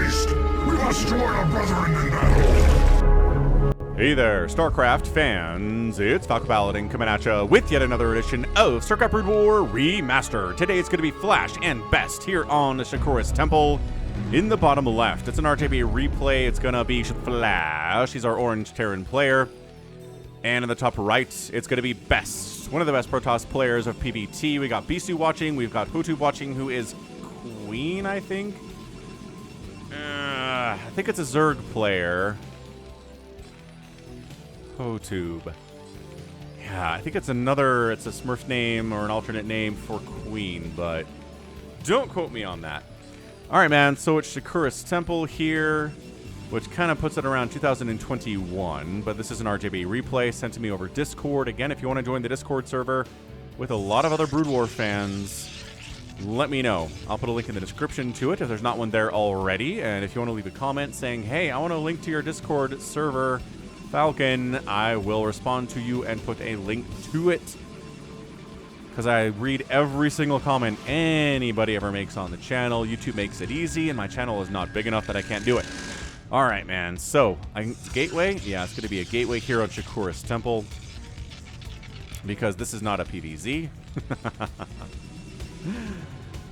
haste! We must join our brethren in battle! Hey there, StarCraft fans. It's Falcon Paladin coming at ya with yet another edition of StarCraft Brood War Remastered. Today it's going to be Flash and Best here on the Shakuras Temple. In the bottom left, it's an RJB replay. It's going to be Flash. He's our orange Terran player. And in the top right, it's going to be Best, one of the best Protoss players of PvT. We got Bisu watching. We've got Hutu watching, who is Queen, I think. I think it's a Zerg player. Hotube. Yeah, I think it's a Smurf name or an alternate name for Queen, but don't quote me on that. Alright, man, so it's Shakuras Temple here, which kind of puts it around 2021, but this is an RJB replay sent to me over Discord. Again, if you want to join the Discord server with a lot of other Brood War fans, let me know. I'll put a link in the description to it if there's not one there already, and if you want to leave a comment saying, hey, I want a link to your Discord server, Falcon, I will respond to you and put a link to it, because I read every single comment anybody ever makes on the channel. YouTube makes it easy, and my channel is not big enough that I can't do it. All right, man. So, gateway? Yeah, it's going to be a gateway here on Shakuras Temple, because this is not a PvZ.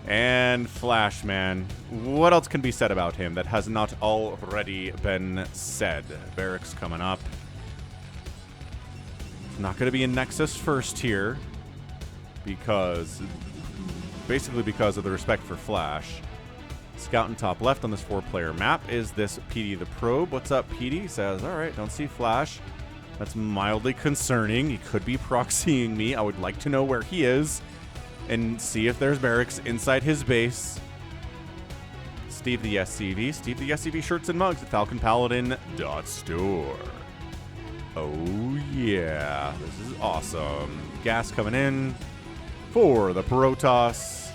And Flash, man. What else can be said about him that has not already been said? Barracks coming up. It's not going to be in Nexus first here, basically because of the respect for Flash. Scout in top left on this 4-player map is this PD the Probe. What's up, PD? Says, all right, don't see Flash. That's mildly concerning. He could be proxying me. I would like to know where he is and see if there's barracks inside his base. Steve the SCV shirts and mugs at falconpaladin.store. Oh yeah, this is awesome. Gas coming in for the Protoss.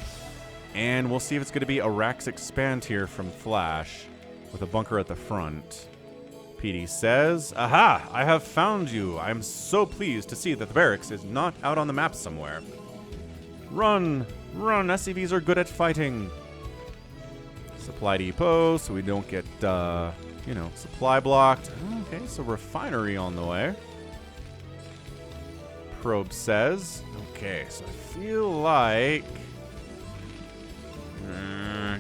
And we'll see if it's going to be a Rax Expand here from Flash with a bunker at the front. PD says, aha, I have found you. I'm so pleased to see that the barracks is not out on the map somewhere. Run, run, SCVs are good at fighting. Supply depot, so we don't get, supply blocked. Okay, so refinery on the way. Probe says, okay, so I feel like,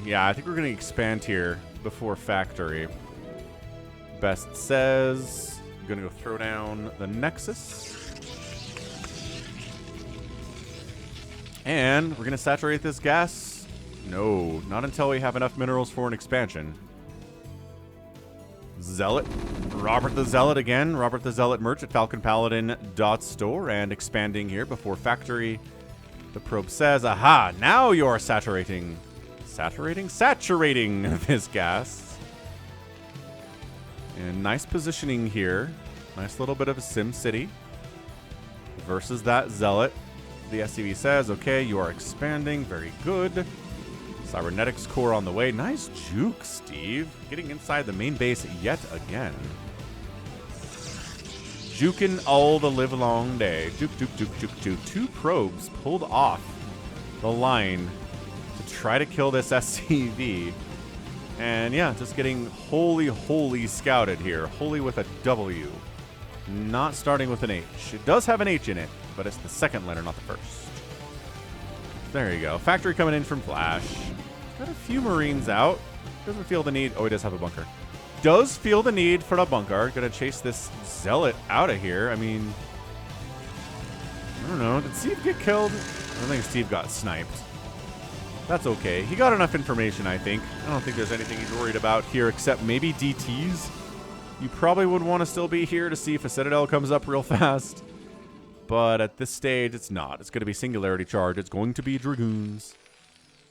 yeah, I think we're going to expand here before factory. Best says, I'm going to go throw down the Nexus. And we're going to saturate this gas. No, not until we have enough minerals for an expansion. Zealot. Robert the Zealot again. Robert the Zealot merch at falconpaladin.store. And expanding here before factory. The probe says, aha, now you're saturating this gas. And nice positioning here. Nice little bit of a Sim City versus that Zealot. The SCV says, okay, you are expanding. Very good. Cybernetics core on the way. Nice juke, Steve. Getting inside the main base yet again. Juking all the live long day. Juke, juke, juke, juke, juke. 2 probes pulled off the line to try to kill this SCV. And yeah, just getting holy scouted here. Holy with a W. Not starting with an H. It does have an H in it, but it's the second letter, not the first. There you go. Factory coming in from Flash. Got a few Marines out. Doesn't feel the need. Oh, he does have a bunker. Does feel the need for a bunker. Gonna chase this Zealot out of here. I mean, I don't know. Did Steve get killed? I don't think Steve got sniped. That's okay. He got enough information, I think. I don't think there's anything he's worried about here except maybe DTs. You probably would want to still be here to see if a Citadel comes up real fast. But at this stage, it's not. It's going to be Singularity Charge. It's going to be Dragoons.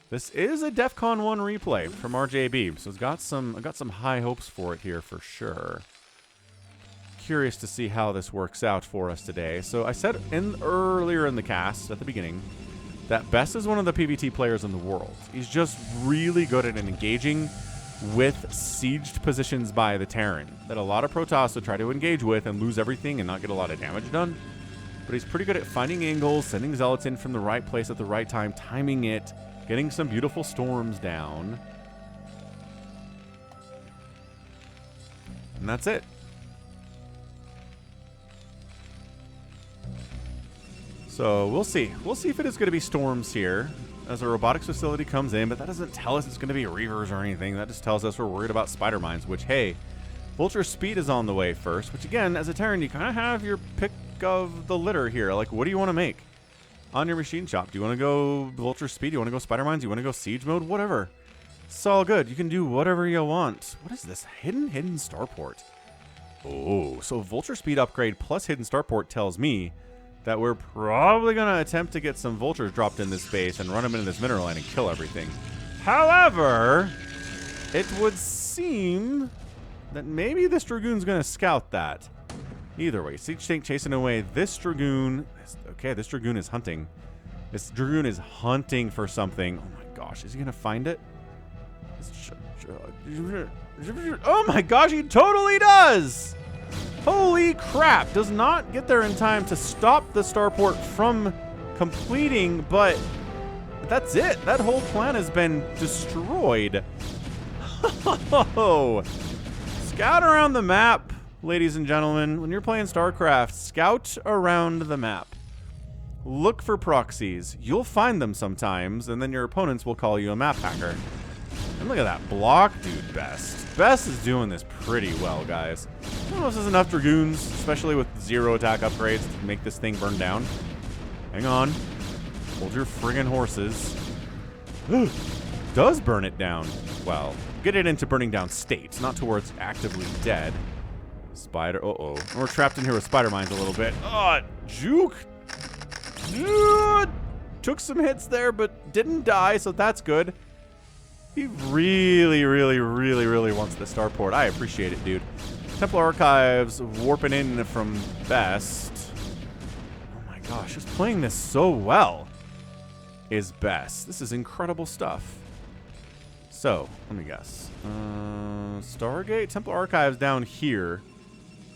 This is a DEFCON 1 replay from RJB, so I got some high hopes for it here for sure. Curious to see how this works out for us today. So I said earlier in the cast, at the beginning, that Best is one of the PvT players in the world. He's just really good at engaging with sieged positions by the Terran that a lot of Protoss would try to engage with and lose everything and not get a lot of damage done. But he's pretty good at finding angles, sending Zealots in from the right place at the right time, timing it, getting some beautiful storms down. And that's it. So we'll see. We'll see if it is going to be storms here as a robotics facility comes in, but that doesn't tell us it's going to be reavers or anything. That just tells us we're worried about spider mines, which, hey, Vulture Speed is on the way first, which, again, as a Terran, you kind of have your pick of the litter here. Like, what do you want to make on your machine shop? Do you want to go Vulture Speed? Do you want to go spider mines? Do you want to go siege mode? Whatever. It's all good. You can do whatever you want. What is this? Hidden starport. Oh, so Vulture Speed upgrade plus hidden starport tells me that we're probably going to attempt to get some vultures dropped in this base and run them into this mineral line and kill everything. However, it would seem that maybe this Dragoon's going to scout that. Either way, Siege Tank chasing away this Dragoon. Okay, this Dragoon is hunting. This Dragoon is hunting for something. Oh my gosh, is he going to find it? Oh my gosh, he totally does! Holy crap, does not get there in time to stop the starport from completing, but that's it. That whole plan has been destroyed. Scout around the map, ladies and gentlemen. When you're playing StarCraft, scout around the map. Look for proxies. You'll find them sometimes, and then your opponents will call you a map hacker. And look at that block, dude. Best is doing this pretty well, guys. I don't know if this is enough Dragoons, especially with 0 attack upgrades, to make this thing burn down. Hang on. Hold your friggin' horses. Does burn it down. Well, get it into burning down state, not to where it's actively dead. Spider. Uh-oh. We're trapped in here with spider mines a little bit. Juke. Took some hits there, but didn't die, so that's good. He really wants the starport. I appreciate it, dude. Templar Archives warping in from Best. Oh my gosh, just playing this so well is Best. This is incredible stuff. So, let me guess. Stargate? Templar Archives down here,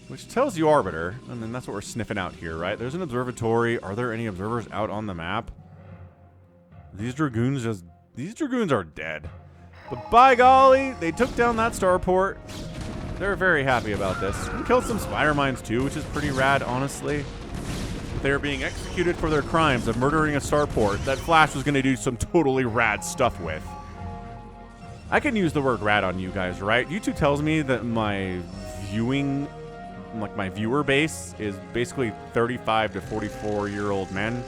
which tells you Arbiter. And then that's what we're sniffing out here, right? There's an observatory. Are there any observers out on the map? These Dragoons are dead. But by golly, they took down that starport. They're very happy about this. We killed some spider mines too, which is pretty rad, honestly. They're being executed for their crimes of murdering a starport that Flash was going to do some totally rad stuff with. I can use the word rad on you guys, right? YouTube tells me that my viewing, like my viewer base, is basically 35 to 44-year-old men.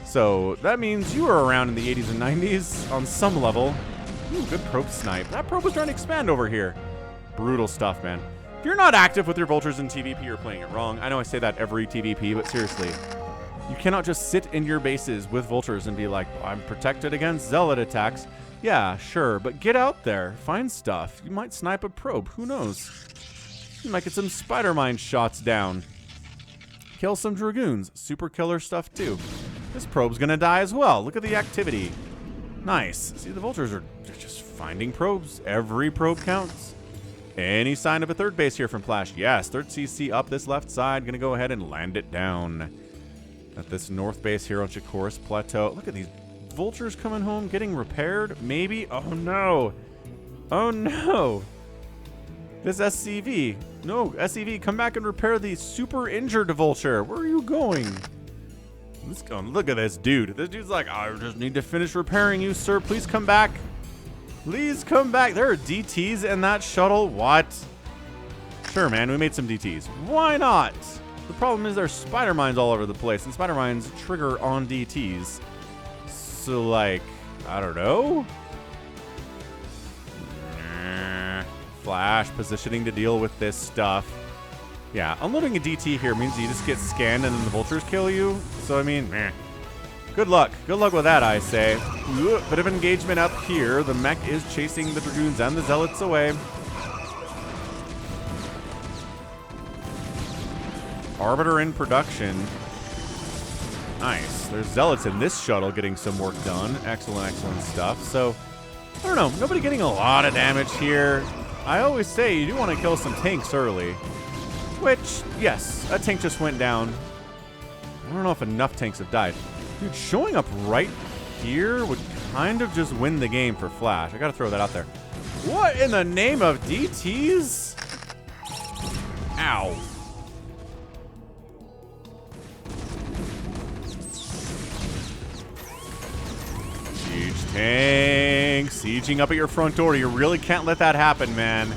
So that means you were around in the 80s and 90s on some level. Ooh, good probe snipe. That probe was trying to expand over here. Brutal stuff, man. If you're not active with your vultures in TVP, you're playing it wrong. I know I say that every TVP, but seriously. You cannot just sit in your bases with vultures and be like, I'm protected against zealot attacks. Yeah, sure, but get out there. Find stuff. You might snipe a probe. Who knows? You might get some spider mine shots down. Kill some Dragoons. Super killer stuff, too. This probe's gonna die as well. Look at the activity. Nice. See, the vultures are just finding probes. Every probe counts. Any sign of a third base here from Flash? Yes, third CC up this left side. Gonna go ahead and land it down at this north base here on Shakuras Plateau. Look at these vultures coming home, getting repaired. Maybe. Oh no. Oh no. This SCV. No, SCV, come back and repair the super injured vulture. Where are you going? Let's go. Look at this dude. This dude's like, I just need to finish repairing you, sir. Please come back. Please come back. There are DTs in that shuttle. What? Sure, man. We made some DTs. Why not? The problem is there's spider mines all over the place, and spider mines trigger on DTs. So, like, I don't know. Flash positioning to deal with this stuff. Yeah, unloading a DT here means you just get scanned and then the vultures kill you. So, I mean, good luck. Good luck with that, I say. Bit of engagement up here. The mech is chasing the Dragoons and the Zealots away. Arbiter in production. Nice. There's Zealots in this shuttle getting some work done. Excellent, excellent stuff. So, I don't know. Nobody getting a lot of damage here. I always say you do want to kill some tanks early. Which, yes, a tank just went down. I don't know if enough tanks have died. Dude, showing up right here would kind of just win the game for Flash. I gotta throw that out there. What in the name of DTs? Ow. Siege tank. Sieging up at your front door. You really can't let that happen, man.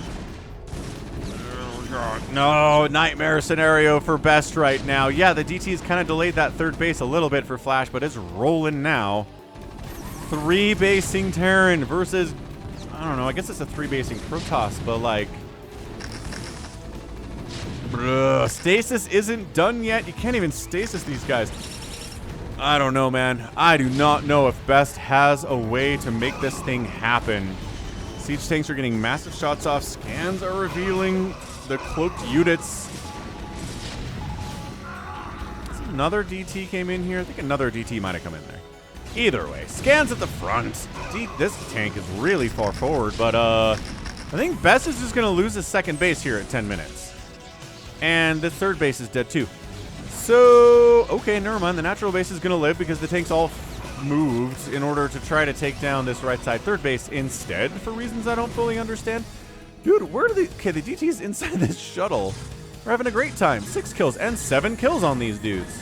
Oh, God. No, nightmare scenario for Best right now. Yeah, the DT's kind of delayed that third base a little bit for Flash, but it's rolling now. 3-basing Terran versus, I don't know, I guess it's a 3-basing Protoss, but like, stasis isn't done yet. You can't even stasis these guys. I don't know, man. I do not know if Best has a way to make this thing happen. Siege tanks are getting massive shots off. Scans are revealing the cloaked units. Another DT came in here. I think another DT might have come in there. Either way, scans at the front. This tank is really far forward, but I think Best is just going to lose his second base here at 10 minutes. And the third base is dead too. So, okay, never mind. The natural base is going to live because the tank's all moved in order to try to take down this right side third base instead for reasons I don't fully understand. Dude, where do the... Okay, the DT's inside this shuttle. We're having a great time. 6 kills and 7 kills on these dudes.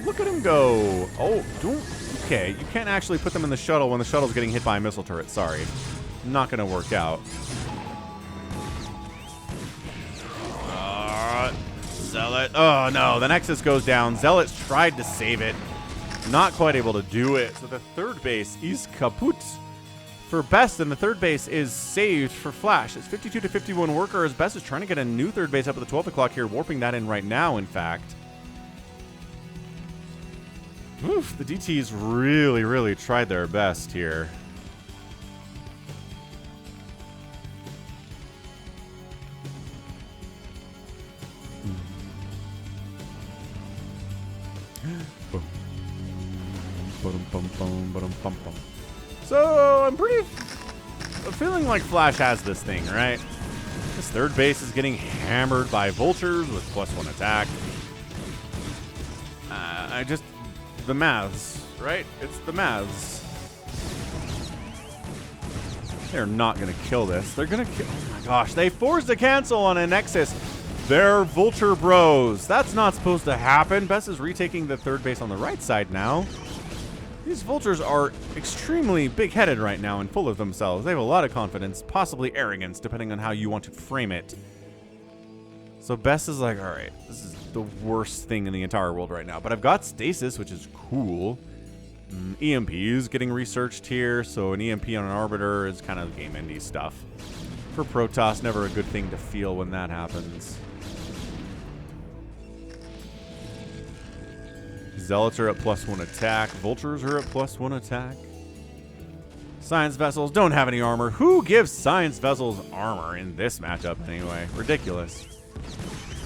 Look at him go. Oh, don't... Okay, you can't actually put them in the shuttle when the shuttle's getting hit by a missile turret. Sorry. Not going to work out. Zealot. Oh, no. The Nexus goes down. Zealot's tried to save it. Not quite able to do it. So the third base is kaput for Best, and the third base is saved for Flash. It's 52 to 51 workers. Best is trying to get a new third base up at the 12 o'clock here, warping that in right now, in fact. Oof, the DTs really, really tried their best here. So I'm feeling like Flash has this thing, right? This third base is getting hammered by vultures with +1 attack. The maths, right? It's the maths. They're not gonna kill this. They're gonna kill. Oh my gosh! They forced a cancel on a Nexus. They're vulture bros. That's not supposed to happen. Best is retaking the third base on the right side now. These vultures are extremely big-headed right now and full of themselves. They have a lot of confidence, possibly arrogance, depending on how you want to frame it. So Best is like, all right, this is the worst thing in the entire world right now. But I've got stasis, which is cool. EMP is getting researched here, so an EMP on an Arbiter is kind of game-endy stuff. For Protoss, never a good thing to feel when that happens. Zealots are at +1 attack. Vultures are at +1 attack. Science Vessels don't have any armor. Who gives Science Vessels armor in this matchup anyway? Ridiculous.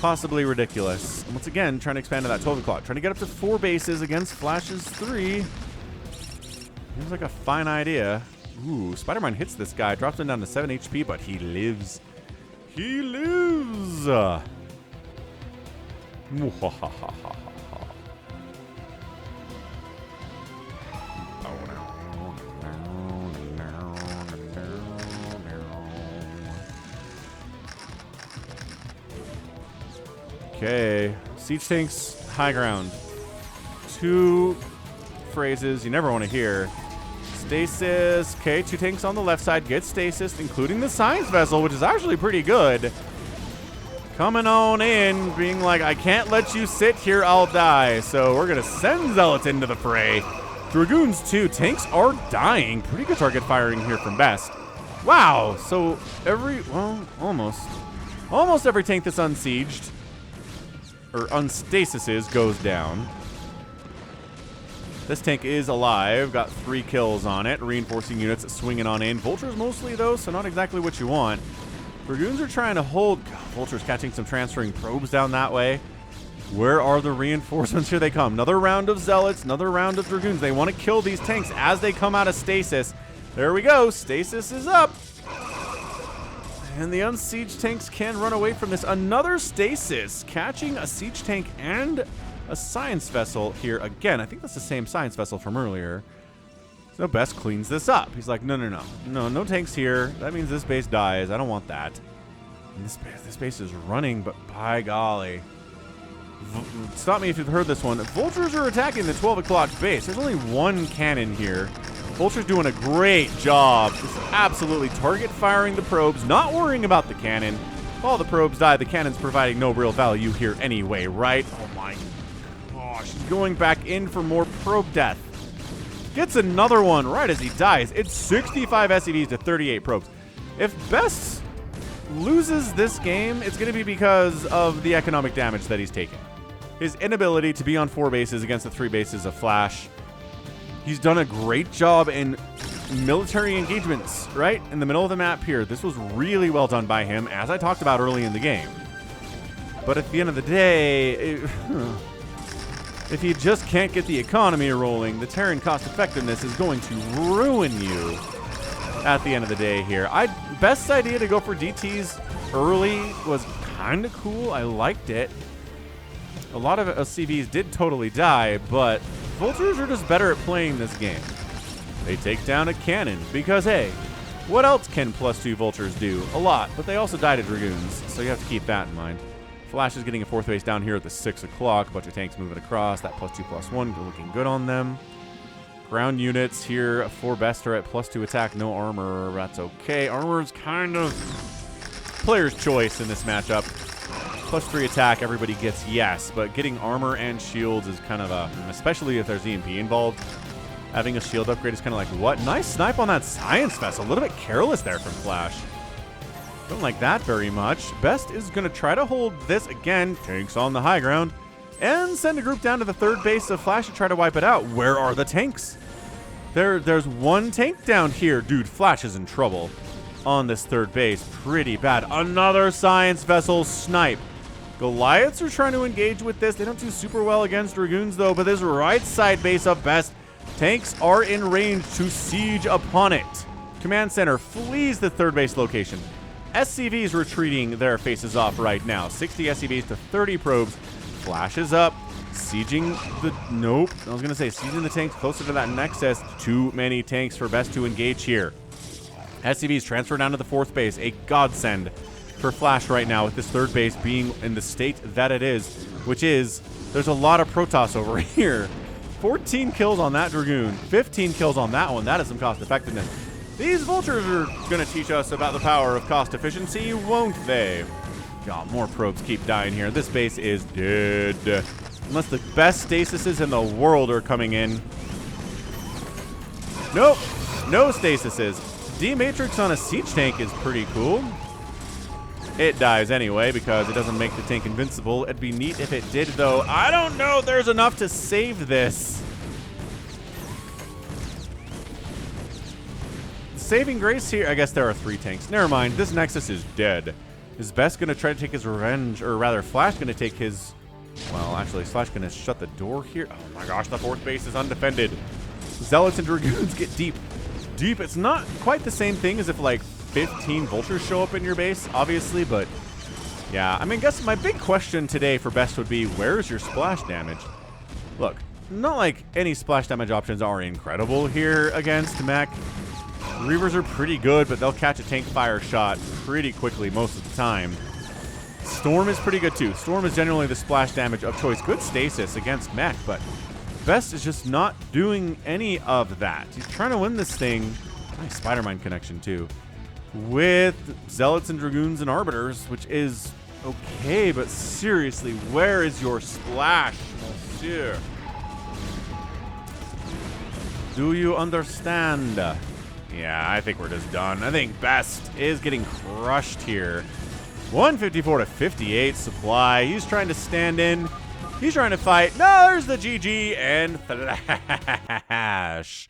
Possibly ridiculous. And once again, trying to expand to that 12 o'clock. Trying to get up to 4 bases against Flash's 3. Seems like a fine idea. Ooh, Spider-Man hits this guy. Drops him down to 7 HP, but he lives. He lives! Okay, siege tanks, high ground. 2 phrases you never want to hear. Stasis. Okay, 2 tanks on the left side get stasis, including the science vessel, which is actually pretty good. Coming on in, being like, I can't let you sit here, I'll die. So we're going to send Zealots into the fray. Dragoons, too. Tanks are dying. Pretty good target firing here from Best. Wow. So almost every tank that's unsieged, or unstasises, goes down. This tank is alive. Got 3 kills on it. Reinforcing units swinging on in. Vultures mostly, though, so not exactly what you want. Dragoons are trying to hold... God, Vultures catching some transferring probes down that way. Where are the reinforcements? Here they come. Another round of Zealots. Another round of Dragoons. They want to kill these tanks as they come out of stasis. There we go. Stasis is up. And the unsieged tanks can run away from this. Another stasis. Catching a siege tank and a science vessel here again. I think that's the same science vessel from earlier. So Best cleans this up. He's like, no tanks here. That means this base dies. I don't want that. And this base is running, but by golly. Stop me if you've heard this one. Vultures are attacking the 12 o'clock base. There's only one cannon here. Vulture's doing a great job. Just absolutely target firing the probes, not worrying about the cannon. If all the probes die, the cannon's providing no real value here anyway, right? Oh my gosh. Going back in for more probe death. Gets another one right as he dies. It's 65 SCVs to 38 probes. If Best loses this game, it's going to be because of the economic damage that he's taken. His inability to be on 4 bases against the 3 bases of Flash. He's done a great job in military engagements, right? In the middle of the map here. This was really well done by him, as I talked about early in the game. But at the end of the day, if you just can't get the economy rolling, the Terran cost effectiveness is going to ruin you at the end of the day here. Best's idea to go for DTs early was kind of cool. I liked it. A lot of CVs did totally die, but Vultures are just better at playing this game. They take down a cannon because, hey, what else can +2 Vultures do? A lot, but they also die to Dragoons, so you have to keep that in mind. Flash is getting a 4th base down here at the 6 o'clock. A bunch of tanks moving across. That +2/+1 looking good on them. Ground units here for Best are at +2 attack, no armor. That's okay. Armor is kind of player's choice in this matchup. +3 attack, everybody gets yes, but getting armor and shields is kind of a, especially if there's EMP involved, having a shield upgrade is kind of like, what? Nice snipe on that Science Fest. A little bit careless there from Flash. Don't like that very much. Best is going to try to hold this again. Tanks on the high ground. And send a group down to the 3rd base of Flash to try to wipe it out. Where are the tanks? There's one tank down here. Dude, Flash is in trouble on this 3rd base. Pretty bad. Another Science Vessel snipe. Goliaths are trying to engage with this. They don't do super well against Dragoons, though. But this right side base of Best, tanks are in range to siege upon it. Command Center flees the 3rd base location. SCVs retreating their faces off right now. 60 SCVs to 30 probes. Flash is up. Sieging the... Nope. I was going to say sieging the tanks closer to that Nexus. Too many tanks for Best to engage here. SCVs transfer down to the 4th base. A godsend for Flash right now with this 3rd base being in the state that it is, which is there's a lot of Protoss over here. 14 kills on that Dragoon. 15 kills on that one. That is some cost effectiveness. These Vultures are going to teach us about the power of cost efficiency, won't they? God, more probes keep dying here. This base is dead. Unless the best stasises in the world are coming in. Nope. No stasises. D-Matrix on a siege tank is pretty cool. It dies anyway because it doesn't make the tank invincible. It'd be neat if it did, though. I don't know if there's enough to save this. Saving grace here. I guess there are 3 tanks. Never mind. This Nexus is dead. Is Best going to try to take his revenge? Or rather, Flash going to take his... Well, actually, Flash going to shut the door here. Oh my gosh, the 4th base is undefended. Zealots and Dragoons get deep. Deep. It's not quite the same thing as if, like, 15 Vultures show up in your base, obviously, but... Yeah, I mean, I guess my big question today for Best would be, where's your splash damage? Look, not like any splash damage options are incredible here against Mech. Reavers are pretty good, but they'll catch a tank fire shot pretty quickly most of the time. Storm is pretty good too. Storm is generally the splash damage of choice. Good stasis against Mech, but Best is just not doing any of that. He's trying to win this thing. Nice Spider-Mine connection too. With Zealots and Dragoons and Arbiters, which is okay, but seriously, where is your splash, monsieur? Do you understand? Yeah, I think we're just done. I think Best is getting crushed here. 154 to 58 supply. He's trying to stand in. He's trying to fight. No, there's the GG, and Flash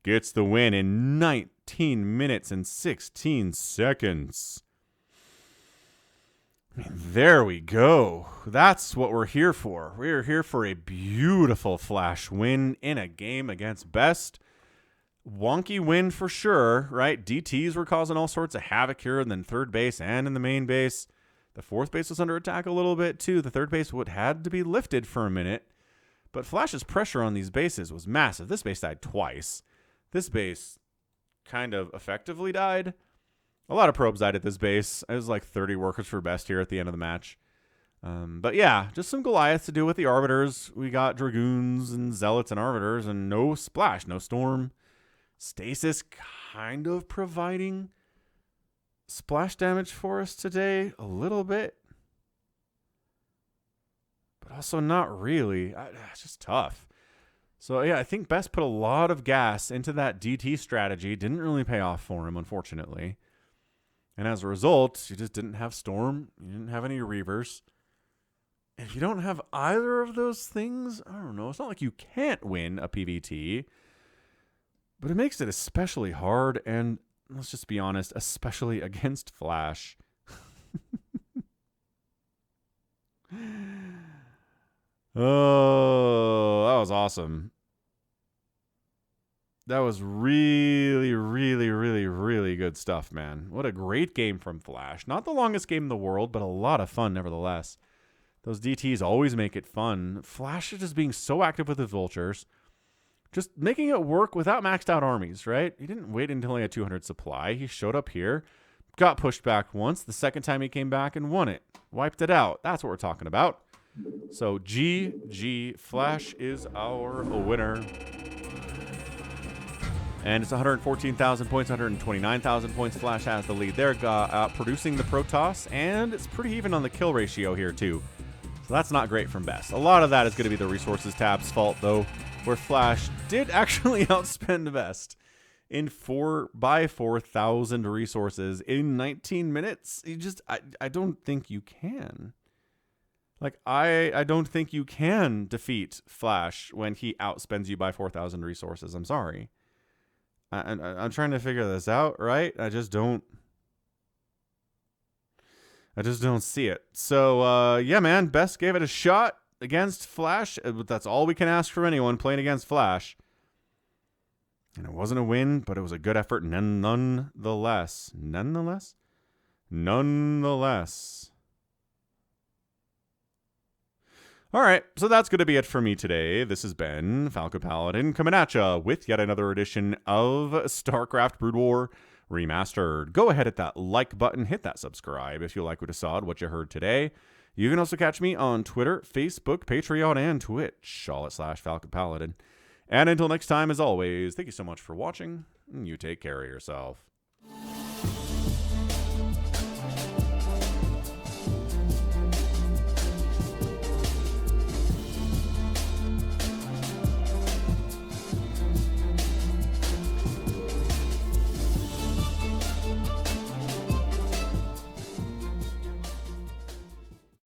gets the win in 19 minutes and 16 seconds. There we go. That's what we're here for. We're here for a beautiful Flash win in a game against Best. Wonky win for sure, right? DTs were causing all sorts of havoc here in the 3rd base and in the main base. The 4th base was under attack a little bit too. The 3rd base had to be lifted for a minute. But Flash's pressure on these bases was massive. This base died twice. This base kind of effectively died. A lot of probes died at this base. It was like 30 workers for best here at the end of the match. But yeah, just some Goliaths to do with the Arbiters. We got Dragoons and Zealots and Arbiters, and no Splash, no Storm. Stasis kind of providing splash damage for us today a little bit, but also not really. It's just tough. So yeah, I think Best put a lot of gas into that DT strategy. Didn't really pay off for him, unfortunately. And as a result, you just didn't have Storm. You didn't have any Reavers. If you don't have either of those things, I don't know. It's not like you can't win a PvT, but it makes it especially hard, and let's just be honest, especially against Flash. Oh, that was awesome. That was really, really, really, really good stuff, man. What a great game from Flash. Not the longest game in the world, but a lot of fun nevertheless. Those DTs always make it fun. Flash is just being so active with his vultures. Just making it work without maxed out armies, right? He didn't wait until he had 200 supply. He showed up here, got pushed back once. The second time he came back and won it. Wiped it out. That's what we're talking about. So GG. Flash is our winner. And it's 114,000 points, 129,000 points. Flash has the lead there, producing the Protoss, and it's pretty even on the kill ratio here, too. So that's not great from Best. A lot of that is going to be the Resources tab's fault, though, where Flash did actually outspend Best in 4,000 resources in 19 minutes. You just, I don't think you can. Like, I don't think you can defeat Flash when he outspends you by 4,000 resources. I'm sorry. I'm trying to figure this out, right? I just don't see it. So, yeah, man, Best gave it a shot against Flash. That's all we can ask for anyone playing against Flash. And it wasn't a win, but it was a good effort nonetheless. Nonetheless. All right, so that's going to be it for me today. This has been Falcon Paladin coming at ya with yet another edition of StarCraft Brood War Remastered. Go ahead, hit that like button, hit that subscribe if you like what you saw and what you heard today. You can also catch me on Twitter, Facebook, Patreon, and Twitch, all at /Falcon Paladin. And until next time, as always, thank you so much for watching, and you take care of yourself.